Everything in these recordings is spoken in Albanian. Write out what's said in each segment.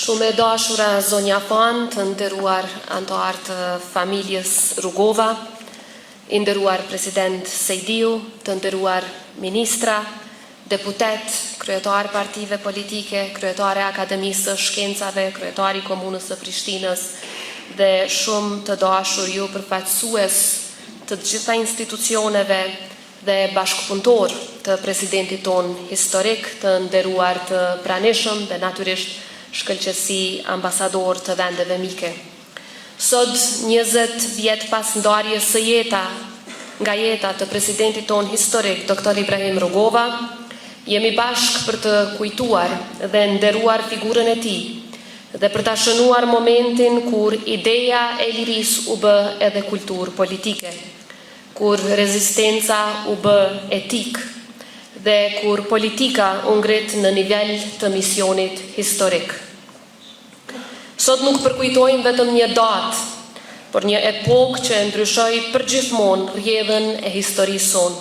Shumë e dashura zonja Fan, të nderuar anëtar të familjes Rugova, i nderuar president Sejdiu, të nderuar ministra, deputet, kryetar partive politike, kryetare Akademisë së Shkencave, kryetari Komunës së Prishtinës dhe shumë të dashur ju përfaqësues të gjitha institucioneve dhe bashkëpunëtor të presidentit ton historik, të nderuar të pranishëm dhe natyrisht shkëlqësi ambasador të vendeve mike. Sot 20 vjet pas ndarjes së nga jeta të presidentit ton historik, Dr. Ibrahim Rugova, jemi bashk për të kujtuar dhe nderuar figurën e tij dhe për ta shënuar momentin kur ideja e lirisë u bë edhe kulturë politike, kur rezistenca u bë etik dhe kur politika u ngrit në nivel të misionit historik. Sot nuk përkujtojmë vetëm një datë, por një epokë që e ndryshoi përgjithmonë rrjedhën e historisë sonë.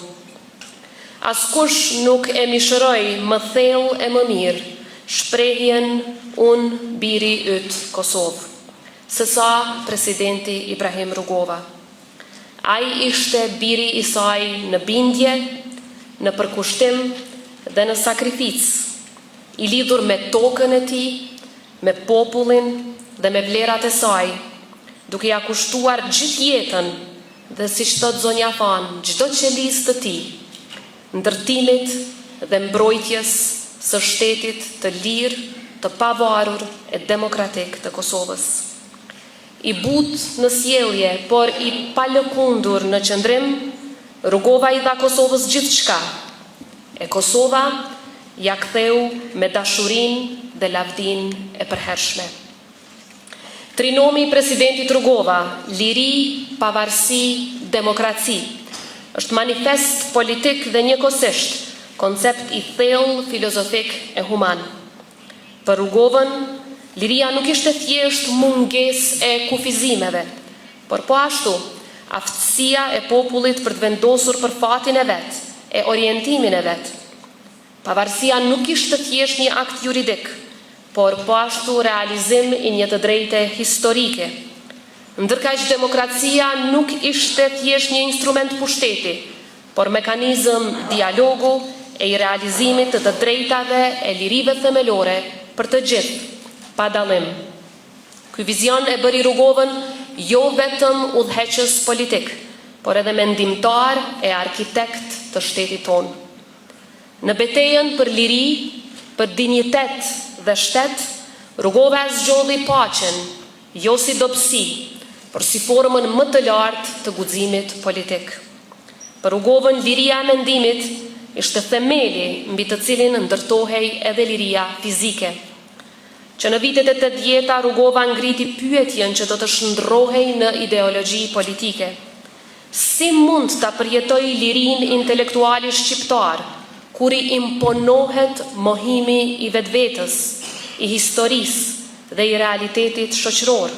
Askush nuk e mishëroi më thellë e më mirë shprehjen "Unë biri yt Kosovë", sesa presidenti Ibrahim Rugova. Ai ishte biri i saj në bindje, në përkushtim dhe në sakrificë, i lidhur me tokën e tij, me popullin dhe me vlerat e saj, duke ja kushtuar gjithë jetën dhe siç thot zonja Fan, çdo qelizë të tij, ndërtimit dhe mbrojtjes së shtetit të lirë, të pavarur e demokratik të Kosovës. I butë në sjellje, por i palëkundur në qëndrim, Rugova i dha Kosovës gjithçka. E Kosova ja ktheu me dashurinë dhe lavdinë e përhershme. Trinomi i presidentit Rugova, liri, pavarësi, demokraci, është manifest politik dhe njëkohësisht koncept i thellë filozofik e human. Për Rugovën, liria nuk ishte thjesht mungesë e kufizimeve, por po ashtu aftësia e popullit për të vendosur për fatin e vet, e orientimin e vet. Pavarësia nuk ishte thjesht një akt juridik, por po ashtu realizim i një të drejte historike. Ndërkaq demokracia nuk ishte thjesht një instrument pushteti, por mekanizëm dialogu e i realizimit të drejtave e lirive themelore për të gjithë, pa dallim. Ky vizion e bëri Rugovën jo vetëm udhëheqës politik, por edhe mendimtar e arkitekt të shtetit tonë. Në betejën për liri, për dinjitet dhe shtet, Rugova zgjodhi paqen, jo si dobësi, por si formën më të lartë të guximit politik. Për Rugovën, liria e mendimit ishte themeli mbi të cilin ndërtohej edhe liria fizike. Që në vitet e 80-ta Rugova ngriti pyetjen që do të shndrohej në ideologji politike. Si mund ta përjetoj lirinë intelektuali shqiptar, kur i imponohet mohimi i vetvetes, i historisë dhe i realitetit shoqëror?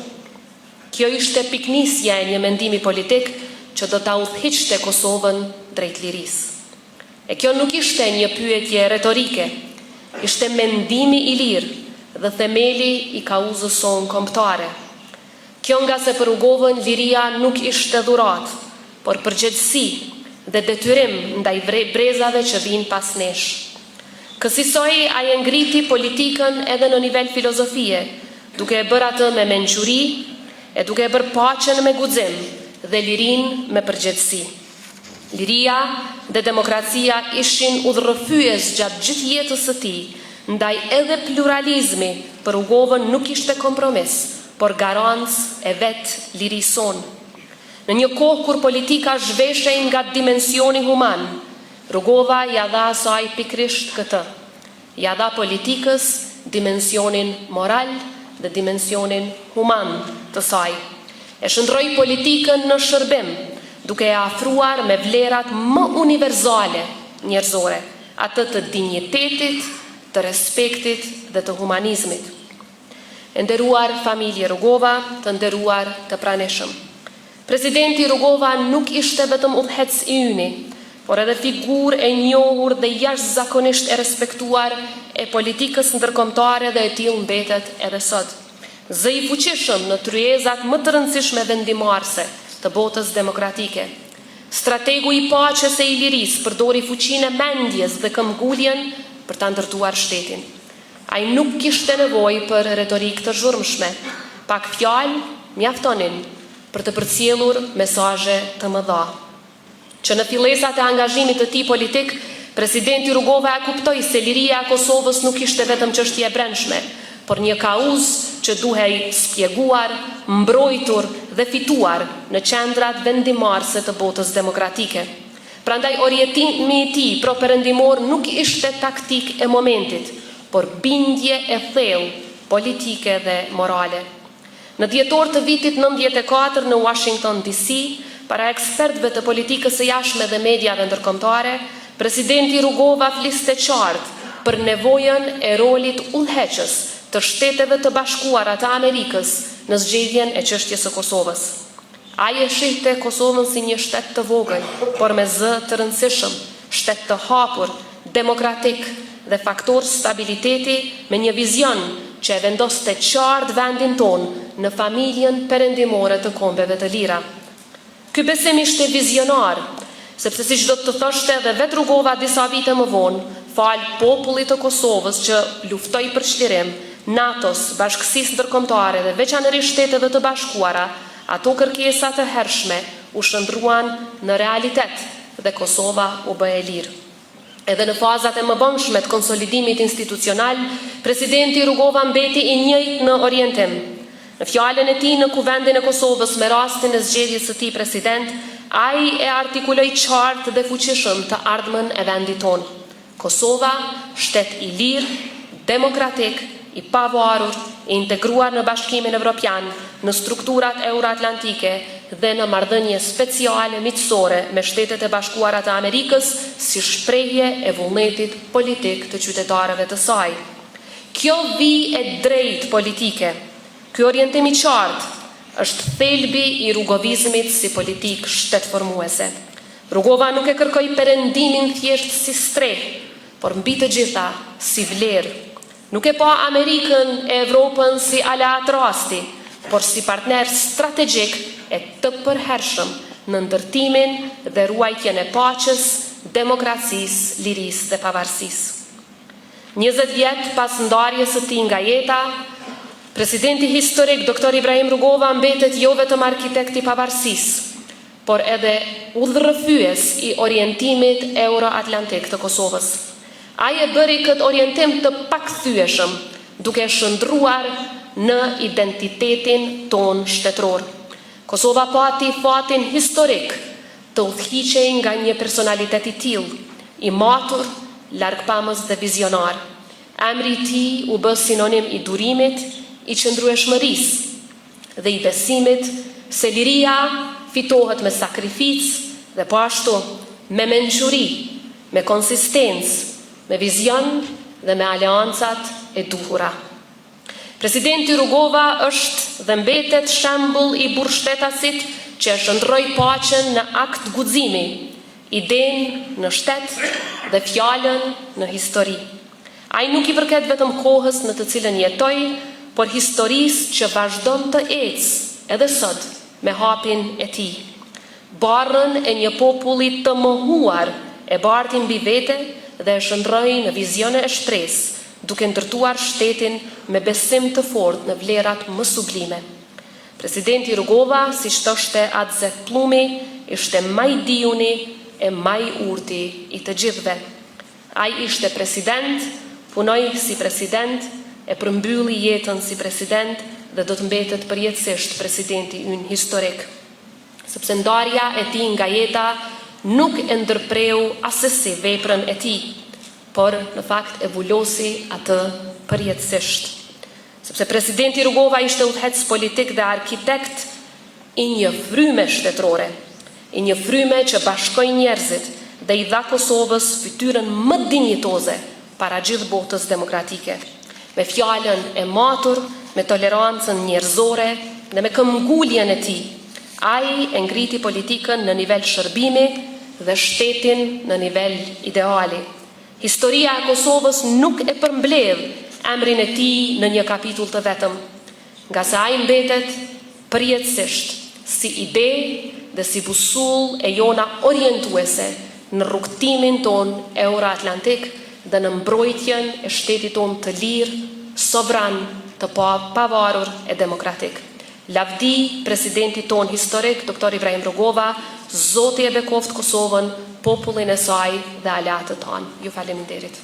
Kjo ishte piknisja e një mendimi politik që do ta udhëhiqte Kosovën drejt lirisë. E kjo nuk ishte një pyetje retorike, ishte mendimi i lirë dhe themeli i kauzës sonë kombëtare. Kjo nga se për Rugovën liria nuk ishte dhuratë, por përgjegjësi dhe detyrim ndaj brezave që vinë pas nesh. Kësaj ai e ngriti politikën edhe në nivel filozofie, duke e bërë atë me mençuri, e duke e bërë paqen me guxim dhe lirinë me përgjegjësi. Liria dhe demokracia ishin udhërrëfyes gjatë gjithë jetës së tij, ndaj edhe pluralizmi për Rugovën nuk ishte kompromis, por garancë e vet lirisë sonë. Në një kohë kur politika zhveshej nga dimensioni human, Rugova ja dha asaj pikrisht këtë. Ja dha politikës dimensionin moral dhe dimensionin human të saj. E shndroi politikën në shërbim, duke e afruar me vlerat më universale njerëzore, atë të dinjitetit, të respektit dhe të humanizmit. E nderuar familje Rugova, të nderuar të pranishëm. Presidenti Rugova nuk ishte vetëm udhëhec i yni, por edhe figurë e njohur dhe jashtëzakonisht e respektuar e politikës ndërkombëtare dhe e tillë mbetet edhe sot. Zë i fuqishëm në tryezat më të rëndësishme vendimarrëse të botës demokratike. Strategu i paqes e i lirisë përdori fuqinë e mendjes dhe këmbguljen për ta ndërtuar shtetin. Ai nuk kishte nevojë për retorikë të zhurmshme, pak fjalë mjaftonin për të përcjellur mesazhe të mëdha. Që në fillesat e angazhimit të tij politik, presidenti Rugova e kuptoi se liria e Kosovës nuk ishte vetëm çështje e brendshme, por një kauzë që duhej spjeguar, mbrojtur dhe fituar në qendrat vendimarrëse të botës demokratike. Prandaj orientimi i tij pro-perëndimor nuk ishte taktik e momentit, por bindje e thellë politike dhe morale. Në dhjetor të vitit 94 në Washington DC, para ekspertëve të politikës së jashtme dhe mediave ndërkombëtare, presidenti Rugova fliste qartë për nevojën e rolit udhëheqës të Shteteve të Bashkuara të Amerikës në zgjedhjen e çështjes së Kosovës. Ai e shihte Kosovën si një shtet të vogël, por me zë të rëndësishëm, shtet të hapur, demokratik dhe faktor stabiliteti me një vizion që e vendoste qartë vendin ton në familjen perëndimore të kombeve të lira. Ky besim ishte vizionar, sepse siç do të thoshte edhe vetë Rugova disa vite më vonë, fal popullit të Kosovës që luftoi për çlirim, NATO-s, Bashkësisë Ndërkombëtare dhe veçanërisht Shteteve të Bashkuara, ato kërkesa të hershme u shndruan në realitet dhe Kosova u bë e lirë. Edhe në fazat e mëbonshme të konsolidimit institucional, presidenti Rugova mbeti i njëjtë në orientim. Në fjalën e tij në Kuvendin e Kosovës me rastin e zgjedhjes së tij president, ai e artikuloi qartë dhe fuqishëm të ardhmen e vendit tonë. Kosova, shtet i lirë, demokratik, i pavarur, i integruar në Bashkimin Evropian, në strukturat euroatlantike dhe në marrëdhënie speciale miqësore me Shtetet e Bashkuara të Amerikës si shprehje e vullnetit politik të qytetarëve të saj. Kjo vijë e drejtë politike, ky orientim i qartë është thelbi i rugovizmit si politikë shtetformuese. Rugova nuk e kërkoi perëndimin thjesht si streh, por mbi të gjitha si vlerë. Nuk e pa Amerikën e Evropën si aleat rasti, por si partner strategjik e të përhershëm në ndërtimin dhe ruajtjen e paqes, demokracisë, lirisë dhe pavarësisë. 20 vjet pas ndarjes së tij nga jeta, presidenti historik Dr. Ibrahim Rugova mbetet jo vetëm arkitekt i pavarësisë, por edhe udhërrëfyes i orientimit euroatlantik të Kosovës. Ai e bëri këtë orientim të pakthyeshëm, duke shndruar në identitetin ton shtetëror. Kosova pati fatin historik të udhëhiqej nga një personalitet i tillë, i matur, largpamës dhe vizionar. Emri i tij u bë sinonim i durimit, i qëndrueshmërisë dhe i besimit se liria fitohet me sakrificë dhe po ashtu me mençuri, me konsistencë, me vizion dhe me aleancat e duhura. Presidenti Rugova është dhe mbetet shembull i burrshtetasit që e shndroi paqen në akt guximi, idenë në shtet dhe fjalën në histori. Ai nuk i përket vetëm kohës në të cilën jetoi, por historisë që vazhdon të ecë edhe sot me hapin e tij. Barrën e një populli të mohuar e barti mbi vete dhe e shndroi në vizione e shpresë, duke ndërtuar shtetin me besim të fortë në vlerat më sublime. Presidenti Rugova, siç thoshte Atzef Plumi, ishte maj dijuni e maj urti i të gjithëve. Ai ishte president, punoi si president, e përmbylli jetën si president dhe do të mbetet përjetësisht presidenti ynë historik. Sepse ndarja e tij nga jeta nuk e ndërpreu asesi veprën e tij, por në fakt e vulosi atë përjetësisht. Sepse presidenti Rugova ishte udhëheqës politik dhe arkitekt i një fryme shtetërore, i një fryme që bashkoi njerëzit dhe i dha Kosovës fytyrën më dinjitoze para gjithë botës demokratike. Me fjalën e matur, me tolerancën njerëzore dhe me këmbguljen e tij, ai e ngriti politikën në nivel shërbimi dhe shtetin në nivel ideali. Historia e Kosovës nuk e përmbledh emrin e tij në një kapitull të vetëm, nga se ai mbetet përjetësisht si ide dhe si busull e jona orientuese në rrugtimin ton euro-atlantik dhe në mbrojtjen e shtetit ton të lirë, sovran, të pavarur e demokratik. Lavdi presidentit ton historik, Dr. Ibrahim Rugova, Zoti e bekoft Kosovën, popullin e saj dhe aleatët tanë. Ju faleminderit.